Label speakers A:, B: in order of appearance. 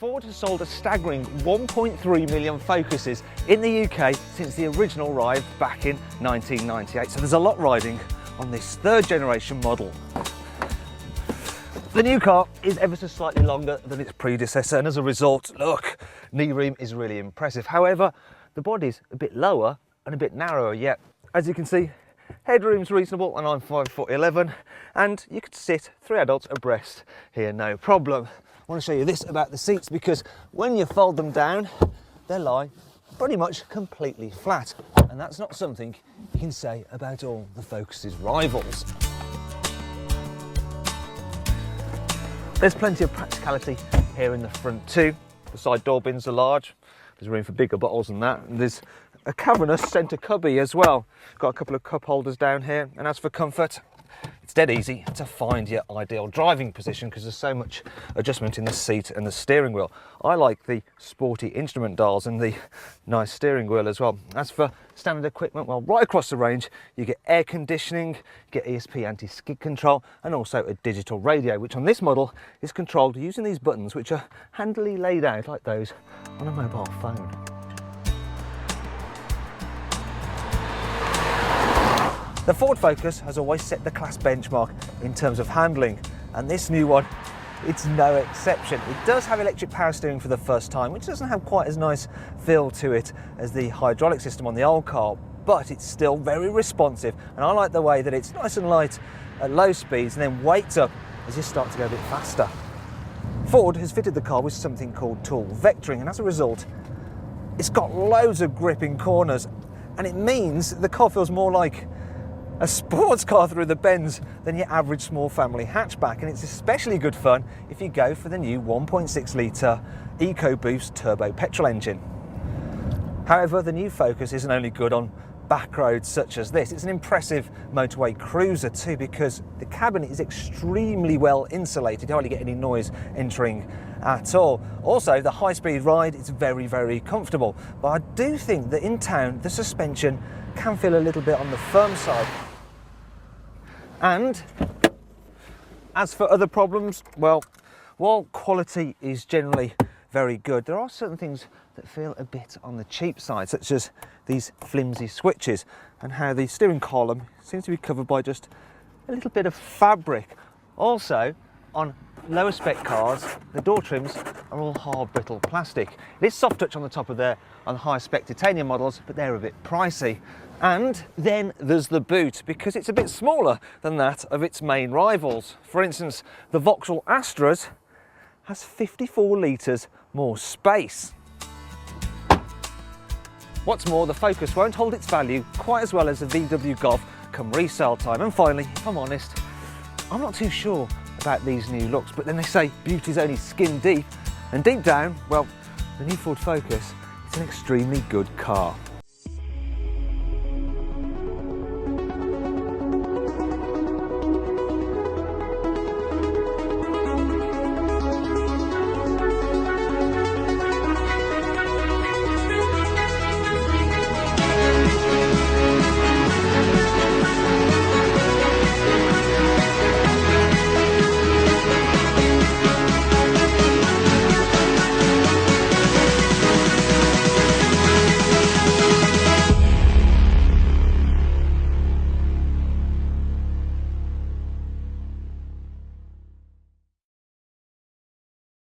A: Ford has sold a staggering 1.3 million Focuses in the UK since the original arrived back in 1998, so there's a lot riding on this third generation model. The new car is ever so slightly longer than its predecessor, and as a result, look, knee room is really impressive. However, the body's a bit lower and a bit narrower yet. As you can see, headroom's reasonable and I'm 5'11", and you could sit 3 adults abreast here, no problem. I want to show you this about the seats, because when you fold them down, they lie pretty much completely flat, and that's not something you can say about all the Focus's rivals. There's plenty of practicality here in the front too. The side door bins are large, there's room for bigger bottles than that, and there's a cavernous centre cubby as well. Got a couple of cup holders down here, and as for comfort, it's dead easy to find your ideal driving position because there's so much adjustment in the seat and the steering wheel. I like the sporty instrument dials and the nice steering wheel as well. As for standard equipment, well, right across the range you get air conditioning, you get ESP anti-skid control, and also a digital radio, which on this model is controlled using these buttons, which are handily laid out like those on a mobile phone. The Ford Focus has always set the class benchmark in terms of handling, and this new one, it's no exception. It does have electric power steering for the first time, which doesn't have quite as nice feel to it as the hydraulic system on the old car, but it's still very responsive, and I like the way that it's nice and light at low speeds and then wakes up as you start to go a bit faster. Ford has fitted the car with something called tool vectoring, and as a result, it's got loads of grip in corners, and it means the car feels more like a sports car through the bends than your average small family hatchback, and it's especially good fun if you go for the new 1.6 litre EcoBoost turbo petrol engine. However, the new Focus isn't only good on back roads such as this, it's an impressive motorway cruiser too, because the cabin is extremely well insulated, you hardly get any noise entering at all. Also, the high-speed ride is very, very comfortable, but I do think that in town the suspension can feel a little bit on the firm side. And as for other problems, well, while quality is generally very good, there are certain things that feel a bit on the cheap side, such as these flimsy switches and how the steering column seems to be covered by just a little bit of fabric. Also, on lower spec cars, the door trims are all hard brittle plastic. It is soft touch on the top of there on the high spec titanium models, but they're a bit pricey. And then there's the boot, because it's a bit smaller than that of its main rivals. For instance, the Vauxhall Astra's has 54 litres more space. What's more, the Focus won't hold its value quite as well as the VW Golf come resale time. And finally, if I'm honest, I'm not too sure about these new looks, but then they say beauty's only skin deep, and deep down, well, the new Ford Focus is an extremely good car.